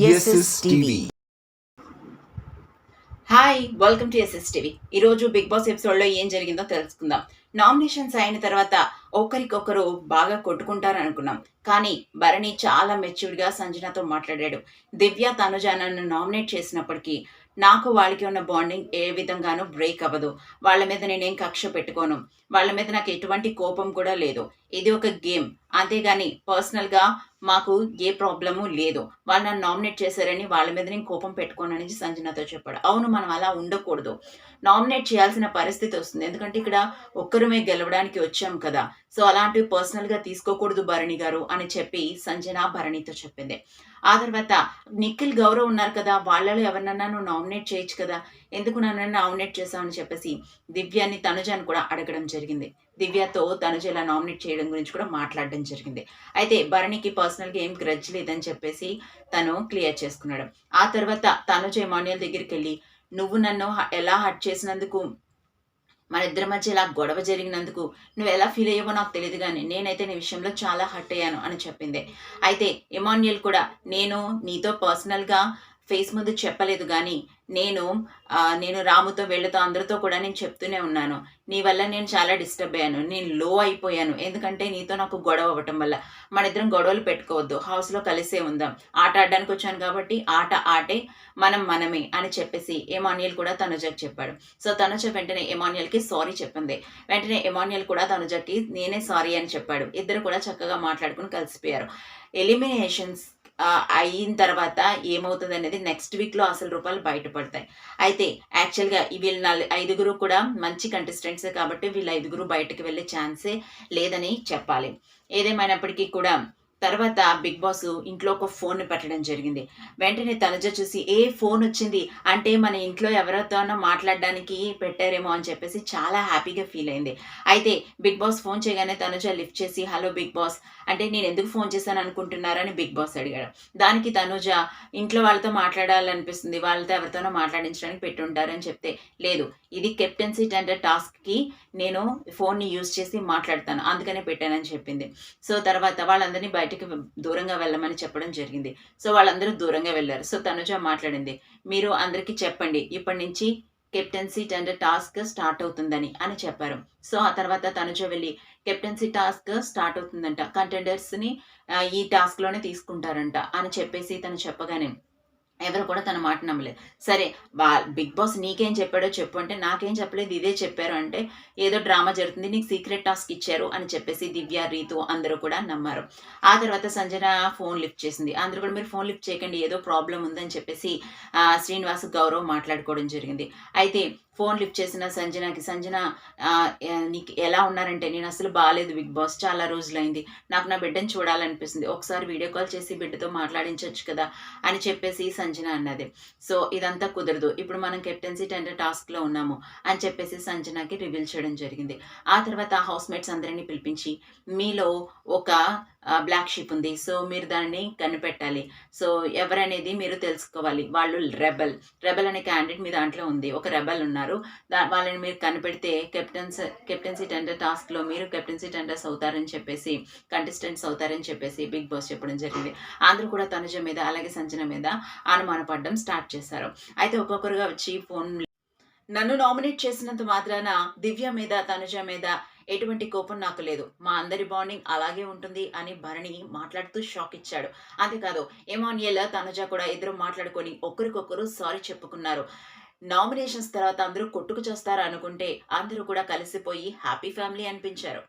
SSTV. Hi welcome to SSTV. ఈరోజు big boss ఎపిసోడ్లో ఏం జరిగిందో తెలుసుకుందాం. నామినేషన్స్ అయిన తర్వాత ఒకరికొకరు బాగా కొట్టుకుంటారు అనుకున్నాం, కానీ భరణి చాలా మెచ్యూర్డ్గా సంజనతో మాట్లాడాడు. దివ్య తనుజ నన్ను నామినేట్ చేసినప్పటికీ నాకు వాళ్ళకి ఉన్న బాండింగ్ ఏ విధంగానూ బ్రేక్ అవ్వదు. వాళ్ళ మీద నేనేం కక్ష పెట్టుకోను, వాళ్ళ మీద నాకు ఎటువంటి కోపం కూడా లేదు. ఇది ఒక గేమ్, అంతేగాని పర్సనల్గా మాకు ఏ ప్రాబ్లము లేదు. వాళ్ళు నన్ను నామినేట్ చేశారని వాళ్ళ మీద నేను కోపం పెట్టుకోనని సంజనతో చెప్పాడు. అవును, మనం అలా ఉండకూడదు. నామినేట్ చేయాల్సిన పరిస్థితి వస్తుంది, ఎందుకంటే ఇక్కడ ఒక్కరమే గెలవడానికి వచ్చాం కదా. సో అలాంటివి పర్సనల్గా తీసుకోకూడదు భరణి గారు అని చెప్పి సంజన భరణితో చెప్పింది. ఆ తర్వాత నిఖిల్ గౌరవ్ ఉన్నారు కదా, వాళ్ళలో ఎవరినన్నా నువ్వు నామినేట్ చేయొచ్చు కదా, ఎందుకు నన్ను నామినేట్ చేసావని చెప్పేసి దివ్యాని తనుజని కూడా అడగడం జరిగింది. దివ్యతో తనుజ ఇలా నామినేట్ చేయడం గురించి కూడా మాట్లాడడం జరిగింది. అయితే భరణికి పర్సనల్గా ఏం గ్రడ్జ్ లేదని చెప్పేసి తను క్లియర్ చేసుకున్నాడు. ఆ తర్వాత తనుజ ఎమాన్యుయల్ దగ్గరికి వెళ్ళి, నువ్వు నన్ను ఎలా హర్ట్ చేసినందుకు, మన ఇద్దరి మధ్య ఇలా గొడవ జరిగినందుకు నువ్వు ఎలా ఫీల్ అయ్యావో నాకు తెలియదు, కానీ నేనైతే నీ విషయంలో చాలా హర్ట్ అయ్యాను అని చెప్పింది. అయితే ఎమాన్యుయల్ కూడా, నేను నీతో పర్సనల్గా ఫేస్ ముందు చెప్పలేదు, కానీ నేను నేను రాముతో వీళ్ళతో అందరితో కూడా నేను చెప్తూనే ఉన్నాను, నీ వల్ల నేను చాలా డిస్టర్బ్ అయ్యాను, నేను లో అయిపోయాను, ఎందుకంటే నీతో నాకు గొడవ అవ్వటం వల్ల. మన ఇద్దరం గొడవలు పెట్టుకోవద్దు, హౌస్లో కలిసే ఉందాం, ఆట ఆడడానికి వచ్చాను కాబట్టి ఆట ఆటే, మనం మనమే అని చెప్పేసి ఎమాన్యుయల్ కూడా తనుజకి చెప్పాడు. సో తనుజ వెంటనే ఎమాన్యుయల్కి సారీ చెప్పింది. వెంటనే ఎమాన్యుయల్ కూడా తనుజకి నేనే సారీ అని చెప్పాడు. ఇద్దరు కూడా చక్కగా మాట్లాడుకుని కలిసిపోయారు. ఎలిమినేషన్స్ అయిన తర్వాత ఏమవుతుంది అనేది నెక్స్ట్ వీక్లో అసలు రూపాయలు బయటపడతాయి. అయితే యాక్చువల్గా వీళ్ళ ఐదుగురు కూడా మంచి కంటెస్టెంట్సే కాబట్టి వీళ్ళ ఐదుగురు బయటకు వెళ్ళే ఛాన్సే లేదని చెప్పాలి. ఏదేమైనప్పటికీ కూడా తర్వాత బిగ్ బాస్ ఇంట్లో ఒక ఫోన్ పెట్టడం జరిగింది. వెంటనే తనుజ చూసి, ఏ ఫోన్ వచ్చింది అంటే మన ఇంట్లో ఎవరితోనో మాట్లాడడానికి పెట్టారేమో అని చెప్పేసి చాలా హ్యాపీగా ఫీల్ అయింది. అయితే బిగ్ బాస్ ఫోన్ చేయగానే తనుజ లిఫ్ట్ చేసి, హలో బిగ్ బాస్ అంటే, నేను ఎందుకు ఫోన్ చేశాను అనుకుంటున్నారని బిగ్ బాస్ అడిగాడు. దానికి తనుజ, ఇంట్లో వాళ్ళతో మాట్లాడాలనిపిస్తుంది, వాళ్ళతో ఎవరితోనో మాట్లాడించడానికి పెట్టుంటారని చెప్తే, లేదు ఇది కెప్టెన్సీ టెండర్ టాస్క్కి నేను ఫోన్ని యూజ్ చేసి మాట్లాడతాను, అందుకనే పెట్టానని చెప్పింది. సో తర్వాత వాళ్ళందరినీ బయటకి దూరంగా వెళ్ళమని చెప్పడం జరిగింది. సో వాళ్ళందరూ దూరంగా వెళ్ళారు. సో తనుజ మాట్లాడింది, మీరు అందరికీ చెప్పండి ఇప్పటి నుంచి కెప్టెన్సీ టెండర్ టాస్క్ స్టార్ట్ అవుతుందని అని చెప్పారు. సో ఆ తర్వాత తనుజ వెళ్ళి, కెప్టెన్సీ టాస్క్ స్టార్ట్ అవుతుందంట, కంటెండర్స్ని ఈ టాస్క్లోనే తీసుకుంటారంట అని చెప్పేసి తను చెప్పగానే ఎవరు కూడా తన మాట నమ్మలేదు. సరే, బిగ్ బాస్ నీకేం చెప్పాడో చెప్పు అంటే, నాకేం చెప్పలేదు ఇదే చెప్పారు అంటే, ఏదో డ్రామా జరుగుతుంది, నీకు సీక్రెట్ టాస్క్ ఇచ్చారు అని చెప్పేసి దివ్య, రీతు అందరూ కూడా నమ్మారు. ఆ తర్వాత సంజన ఫోన్ లిఫ్ట్ చేసింది. అందరూ కూడా, మీరు ఫోన్ లిఫ్ట్ చేయకండి, ఏదో ప్రాబ్లం ఉందని చెప్పేసి శ్రీనివాస్ గౌరవ్ మాట్లాడుకోవడం జరిగింది. అయితే ఫోన్ లిఫ్ట్ చేసిన సంజన నీకు ఎలా ఉన్నారంటే, నేను అసలు బాగాలేదు బిగ్ బాస్, చాలా రోజులైంది, నాకు నా బిడ్డను చూడాలనిపిస్తుంది, ఒకసారి వీడియో కాల్ చేసి బిడ్డతో మాట్లాడించవచ్చు కదా అని చెప్పేసి సంజన అన్నది. సో ఇదంతా కుదరదు, ఇప్పుడు మనం కెప్టెన్సీ టెండర్ టాస్క్లో ఉన్నాము అని చెప్పేసి సంజనకి రివీల్ చేయడం జరిగింది. ఆ తర్వాత హౌస్ మేట్స్ అందరినీ పిలిపించి, మీలో ఒక బ్లాక్ షీప్ ఉంది, సో మీరు దాన్ని కనిపెట్టాలి, సో ఎవరనేది మీరు తెలుసుకోవాలి, వాళ్ళు రెబల్ అనే క్యాండిడేట్ మీ దాంట్లో ఉంది, ఒక రెబల్ ఉన్నారు, వాళ్ళని మీరు కనిపెడితే కెప్టెన్సీ టెండర్ టాస్క్లో మీరు కెప్టెన్సీ టెండర్స్ అవుతారని చెప్పేసి, కంటెస్టెంట్స్ అవుతారని చెప్పేసి బిగ్ బాస్ చెప్పడం జరిగింది. అందరూ కూడా తనుజ మీద అలాగే సంజన మీద అనుమానపడడం స్టార్ట్ చేశారు. అయితే ఒక్కొక్కరుగా వచ్చి ఫోన్, నన్ను నామినేట్ చేసినంత మాత్రాన దివ్య మీద తనుజ మీద ఎటువంటి కోపం నాకు లేదు, మా అందరి బాండింగ్ అలాగే ఉంటుంది అని భరణి మాట్లాడుతూ షాక్ ఇచ్చాడు. అంతేకాదు ఎమాన్యుయల్ తనుజ కూడా ఇద్దరు మాట్లాడుకొని ఒకరికొకరు సారీ చెప్పుకున్నారు. నామినేషన్స్ తర్వాత అందరూ కొట్టుకు చేస్తారు అనుకుంటే అందరూ కూడా కలిసిపోయి హ్యాపీ ఫ్యామిలీ అనిపించారు.